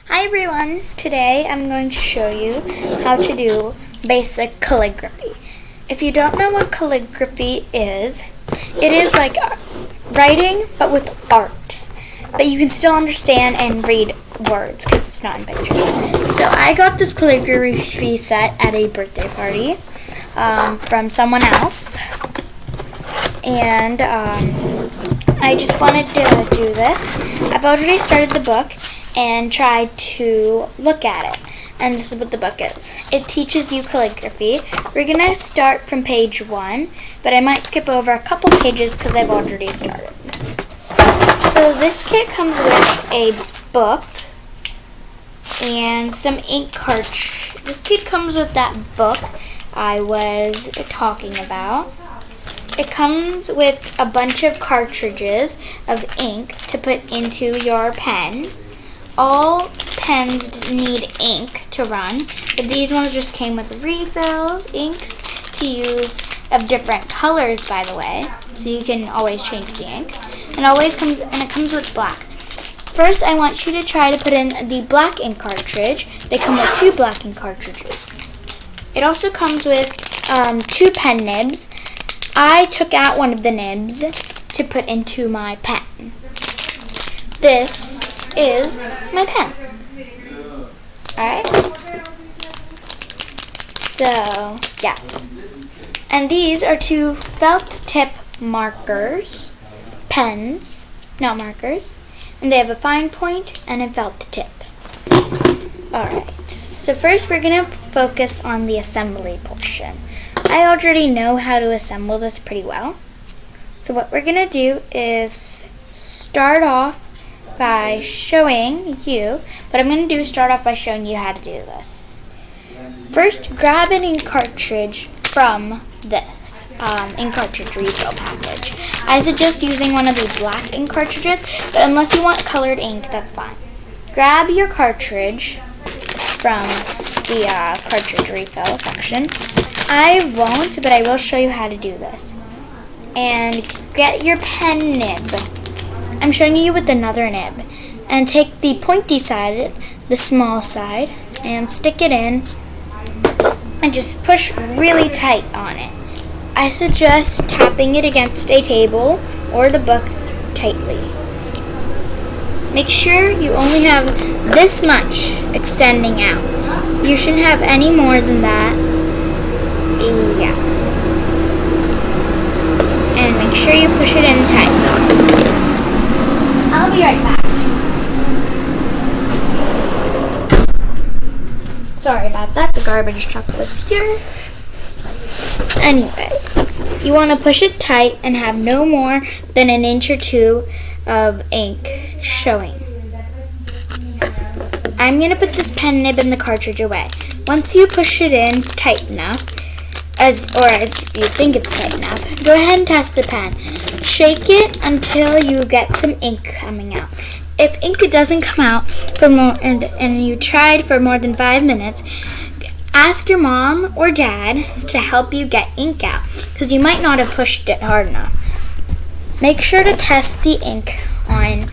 Hi everyone! Today I'm going to show you how to do basic calligraphy. If you don't know what calligraphy is, it is like writing but with art. But you can still understand and read words because it's not in pictures. So I got this calligraphy set at a birthday party from someone else. And I just wanted to do this. I've already started the book and tried to look at it. And this is what the book is. It teaches you calligraphy. We're going to start from page 1, but I might skip over a couple pages because I've already started. So this kit comes with a book and some ink cartridge. This kit comes with that book I was talking about. It comes with a bunch of cartridges of ink to put into your pen. All pens need ink to run, but these ones just came with refills, inks to use of different colors, by the way, so you can always change the ink. It comes with black. First, I want you to try to put in the black ink cartridge. They come with 2 black ink cartridges. It also comes with 2 pen nibs. I took out one of the nibs to put into my pen. This is my pen. Alright? So, yeah. And these are 2 felt tip markers, pens, not markers. And they have a fine point and a felt tip. Alright, so first we're going to focus on the assembly portion. I already know how to assemble this pretty well. So what we're going to do is start off by showing you, what I'm going to do is start off by showing you how to do this. First, grab an ink cartridge from this ink cartridge refill package. I suggest using one of these black ink cartridges, but unless you want colored ink, that's fine. Grab your cartridge from the cartridge refill section. I won't, but I will show you how to do this. And get your pen nib. I'm showing you with another nib. And take the pointy side, the small side, and stick it in and just push really tight on it. I suggest tapping it against a table or the book tightly. Make sure you only have this much extending out. You shouldn't have any more than that. Yeah. And make sure you push it in tight. I'll be right back. Sorry about that. The garbage truck was here. Anyways, you want to push it tight and have no more than an inch or 2 of ink showing. I'm going to put this pen nib in the cartridge away. Once you push it in tight enough, as you think it's tight enough, go ahead and test the pen. Shake it until you get some ink coming out. If ink doesn't come out for more, and you tried for more than 5 minutes, ask your mom or dad to help you get ink out, because you might not have pushed it hard enough. Make sure to test the ink on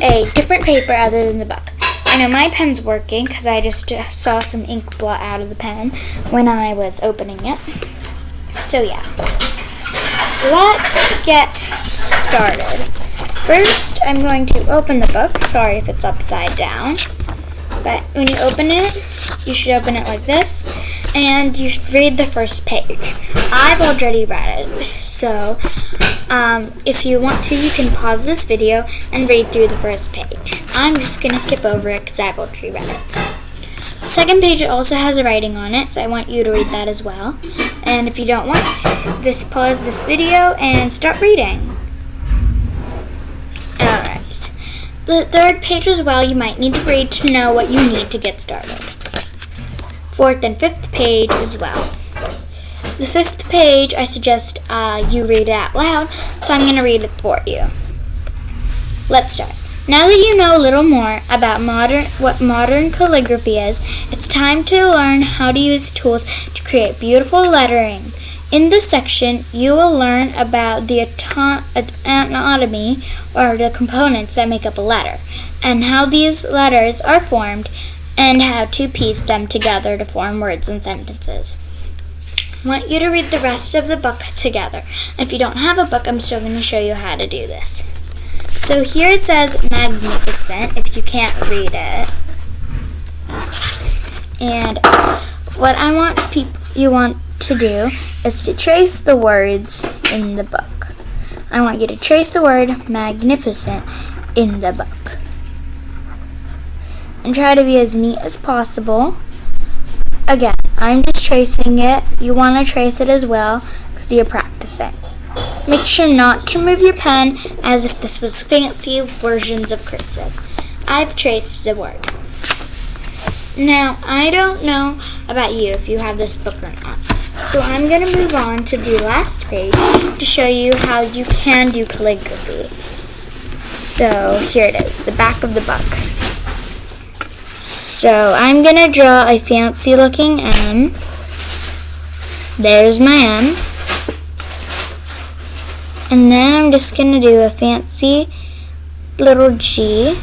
a different paper other than the book. I know my pen's working because I just saw some ink blot out of the pen when I was opening it. So yeah, let's get started. First, I'm going to open the book. Sorry if it's upside down. But when you open it, you should open it like this. And you should read the first page. I've already read it. So if you want to, you can pause this video and read through the first page. I'm just going to skip over it because I've already read it. The second page also has writing on it, so I want you to read that as well. And if you don't want, just pause this video and start reading. Alright. The third page as well, you might need to read to know what you need to get started. Fourth and fifth page as well. The fifth page, I suggest you read it out loud, so I'm going to read it for you. Let's start. Now that you know a little more about what modern calligraphy is, it's time to learn how to use tools to create beautiful lettering. In this section, you will learn about the anatomy, or the components that make up a letter. and how these letters are formed and how to piece them together to form words and sentences. I want you to read the rest of the book together. If you don't have a book, I'm still going to show you how to do this. So here it says magnificent, if you can't read it. And what I want you want to do is to trace the words in the book. I want you to trace the word magnificent in the book. And try to be as neat as possible. Again, I'm just tracing it. You want to trace it as well because you're practicing. Make sure not to move your pen as if this was fancy versions of cursive. I've traced the word. Now, I don't know about you if you have this book or not. So I'm going to move on to the last page to show you how you can do calligraphy. So here it is, the back of the book. So I'm going to draw a fancy looking M. There's my M. And then I'm just going to do a fancy little G.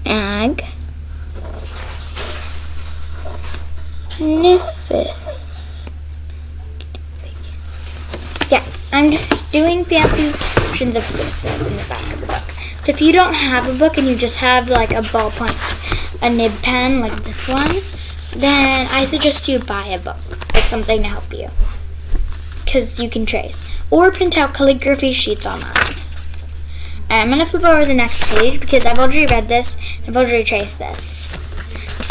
Ag. Nifith. Yeah, I'm just doing fancy versions of cursive in the back of the book. So if you don't have a book and you just have like a ballpoint, a nib pen like this one, then I suggest you buy a book, like something to help you, because you can trace. Or print out calligraphy sheets online. I'm going to flip over the next page because I've already read this and I've already traced this.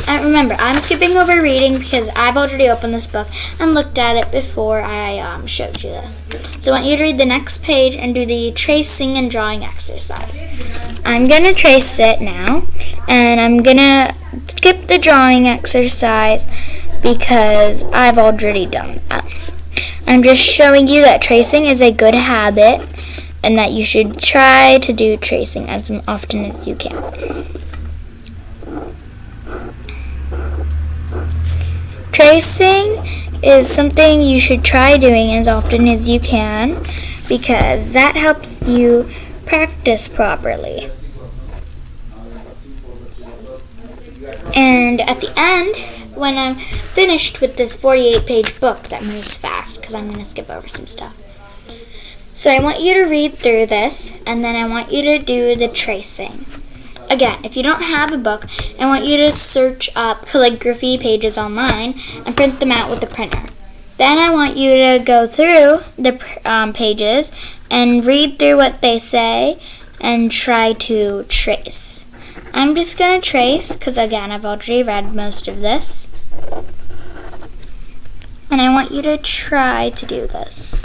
Remember, I'm skipping over reading because I've already opened this book and looked at it before I showed you this. So I want you to read the next page and do the tracing and drawing exercise. I'm going to trace it now, and I'm going to skip the drawing exercise because I've already done that. I'm just showing you that tracing is a good habit and that you should try to do tracing as often as you can. Tracing is something you should try doing as often as you can because that helps you practice properly. And at the end, when I'm finished with this 48-page book that moves fast, because I'm going to skip over some stuff. So I want you to read through this, and then I want you to do the tracing. Again, if you don't have a book, I want you to search up calligraphy pages online and print them out with the printer. Then I want you to go through the pages and read through what they say and try to trace. I'm just going to trace because, again, I've already read most of this. And I want you to try to do this.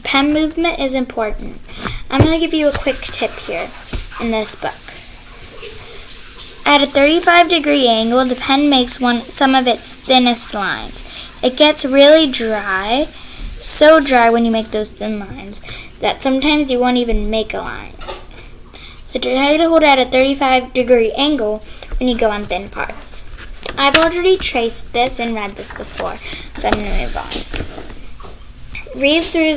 Pen movement is important. I'm going to give you a quick tip here in this book. At a 35-degree angle, the pen makes some of its thinnest lines. It gets really dry, so dry when you make those thin lines, that sometimes you won't even make a line. So try to hold at a 35-degree angle when you go on thin parts. I've already traced this and read this before, so I'm going to move on. Read through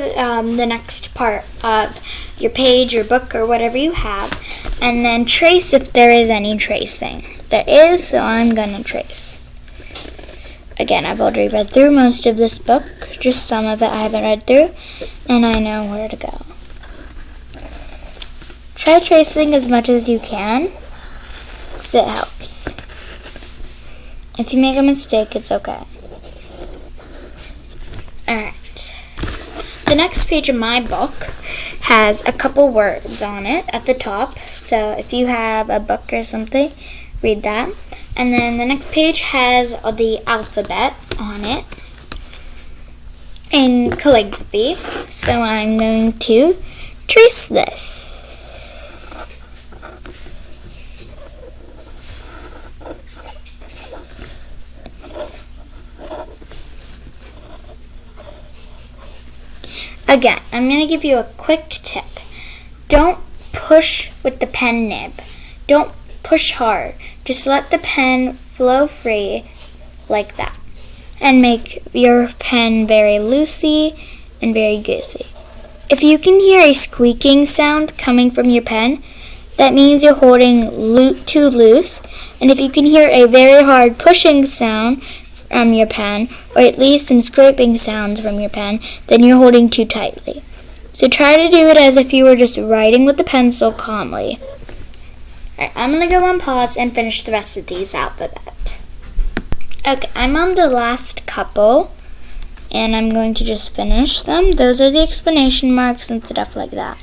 the next part of your page or book or whatever you have, and then trace if there is any tracing. There is, so I'm going to trace. Again, I've already read through most of this book, just some of it I haven't read through, and I know where to go. Try tracing as much as you can, because it helps. If you make a mistake, it's okay. Alright. The next page of my book has a couple words on it at the top. So if you have a book or something, read that. And then the next page has the alphabet on it in calligraphy. So I'm going to trace this. Again, I'm going to give you a quick tip. Don't push with the pen nib. Don't push hard. Just let the pen flow free like that. and make your pen very loosey and very goosey. If you can hear a squeaking sound coming from your pen, that means you're holding too loose. And if you can hear a very hard pushing sound from your pen, or at least some scraping sounds from your pen, then you're holding too tightly. So try to do it as if you were just writing with the pencil calmly. Alright, I'm going to go on pause and finish the rest of these alphabet. Okay, I'm on the last couple, and I'm going to just finish them. Those are the exclamation marks and stuff like that.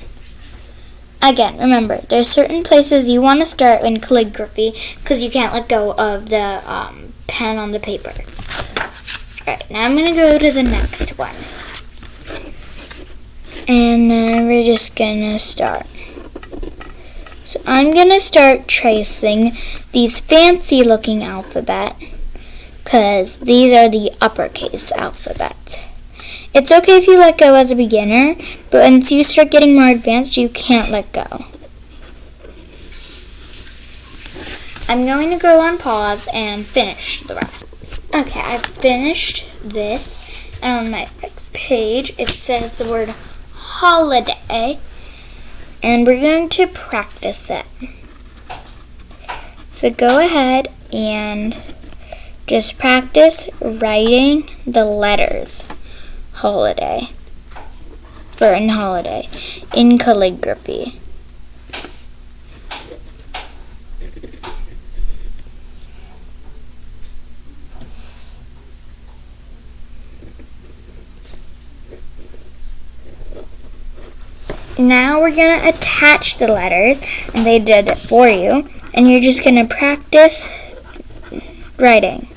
Again, remember, there's certain places you want to start in calligraphy because you can't let go of the pen on the paper. Alright, now I'm going to go to the next one. And we're just going to start. So I'm going to start tracing these fancy looking alphabet because these are the uppercase alphabet. It's okay if you let go as a beginner, but once you start getting more advanced, you can't let go. I'm going to go on pause and finish the rest. Okay, I've finished this, and on my next page, it says the word holiday, and we're going to practice it. So go ahead and just practice writing the letters. Holiday in calligraphy. Now we're going to attach the letters, and they did it for you, and you're just going to practice writing.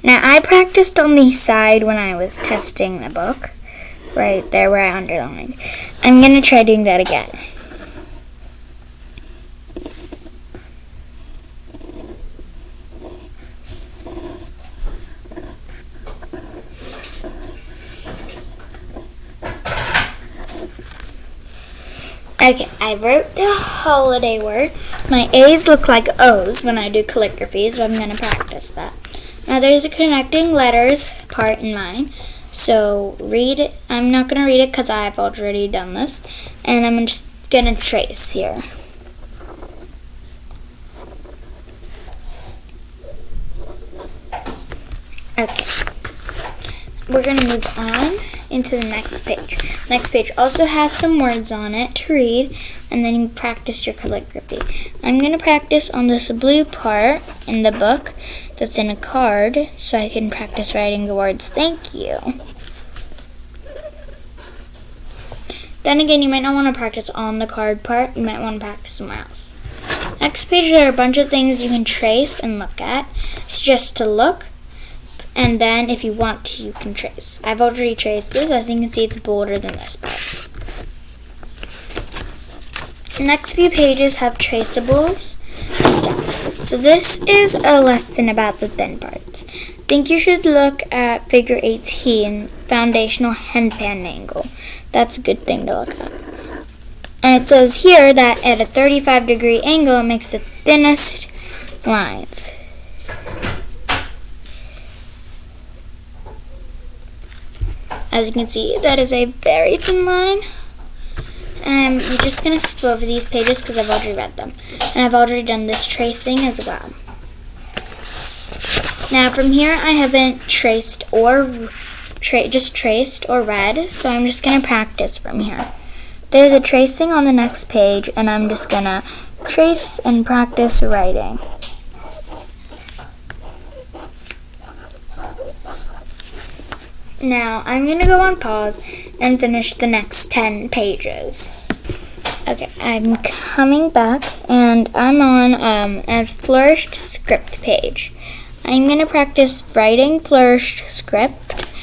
Now, I practiced on the side when I was testing the book, right there where I underlined. I'm going to try doing that again. Okay, I wrote the holiday word. My A's look like O's when I do calligraphy, so I'm going to practice that. Now there's a connecting letters part in mine, so read it. I'm not going to read it because I've already done this, and I'm just going to trace here. Okay, we're going to move on into the next page. Next page also has some words on it to read, and then you practice your calligraphy. I'm going to practice on this blue part in the book that's in a card, so I can practice writing the words thank you. Then again, you might not want to practice on the card part, you might want to practice somewhere else. Next page, there are a bunch of things you can trace and look at. It's just to look, and then if you want to, you can trace. I've already traced this. As you can see, it's bolder than this part. The next few pages have traceables and stuff. So this is a lesson about the thin parts. I think you should look at figure 18, foundational henpan angle. That's a good thing to look at. And it says here that at a 35-degree angle, it makes the thinnest lines. As you can see, that is a very thin line. And I'm just going to skip over these pages because I've already read them. And I've already done this tracing as well. Now from here, I haven't traced or just traced or read, so I'm just going to practice from here. There's a tracing on the next page, and I'm just going to trace and practice writing. Now, I'm going to go on pause and finish the next 10 pages. Okay, I'm coming back, and I'm on a flourished script page. I'm going to practice writing flourished script.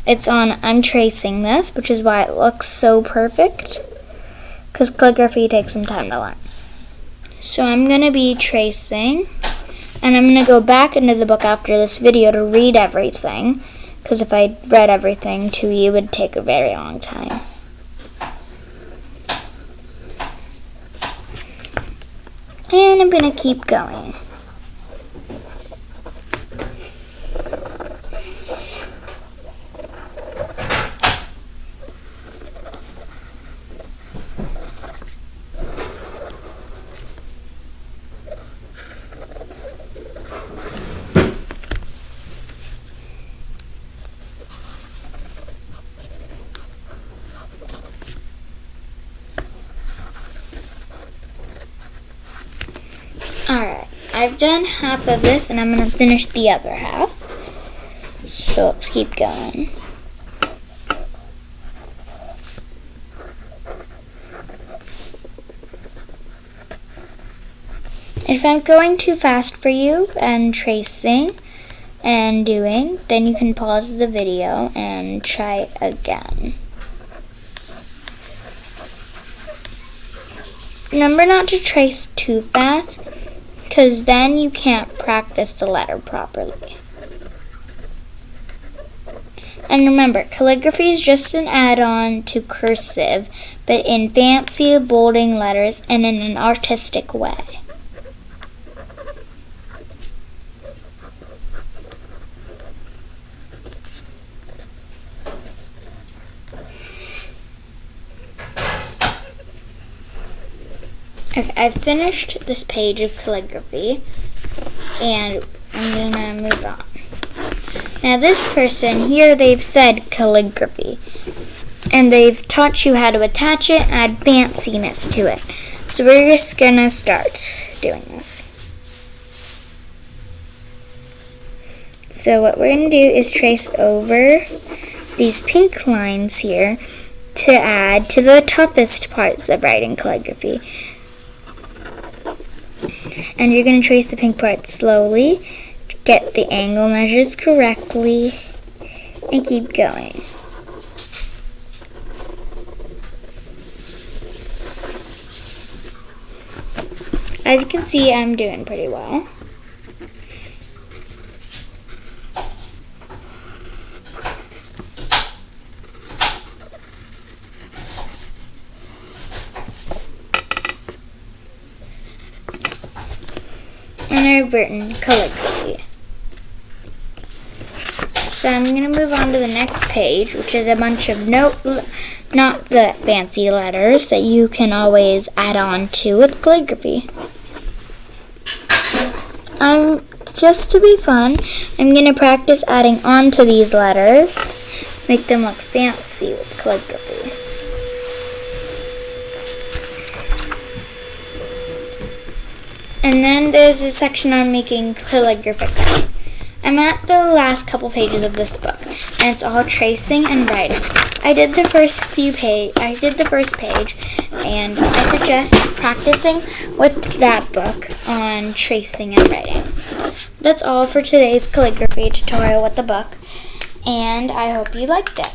It's on I'm tracing this, which is why it looks so perfect, because calligraphy takes some time to learn. So I'm going to be tracing, and I'm going to go back into the book after this video to read everything, because if I read everything to you, it would take a very long time. And I'm going to keep going. Alright, I've done half of this and I'm going to finish the other half. So let's keep going. If I'm going too fast for you and tracing and doing, then you can pause the video and try again. Remember not to trace too fast, because then you can't practice the letter properly. And remember, calligraphy is just an add-on to cursive, but in fancy bolding letters and in an artistic way. Okay, I've finished this page of calligraphy, and I'm gonna move on. Now this person here, they've said calligraphy, and they've taught you how to attach it and add fanciness to it. So we're just gonna start doing this. So what we're gonna do is trace over these pink lines here to add to the toughest parts of writing calligraphy. And you're going to trace the pink part slowly, get the angle measures correctly, and keep going. As you can see, I'm doing pretty well. And I've written calligraphy. So I'm going to move on to the next page, which is a bunch of not the fancy letters that you can always add on to with calligraphy. Just to be fun, I'm going to practice adding on to these letters, make them look fancy with calligraphy. And then there's a section on making calligraphic art. I'm at the last couple pages of this book, and it's all tracing and writing. I did the first page, and I suggest practicing with that book on tracing and writing. That's all for today's calligraphy tutorial with the book, and I hope you liked it.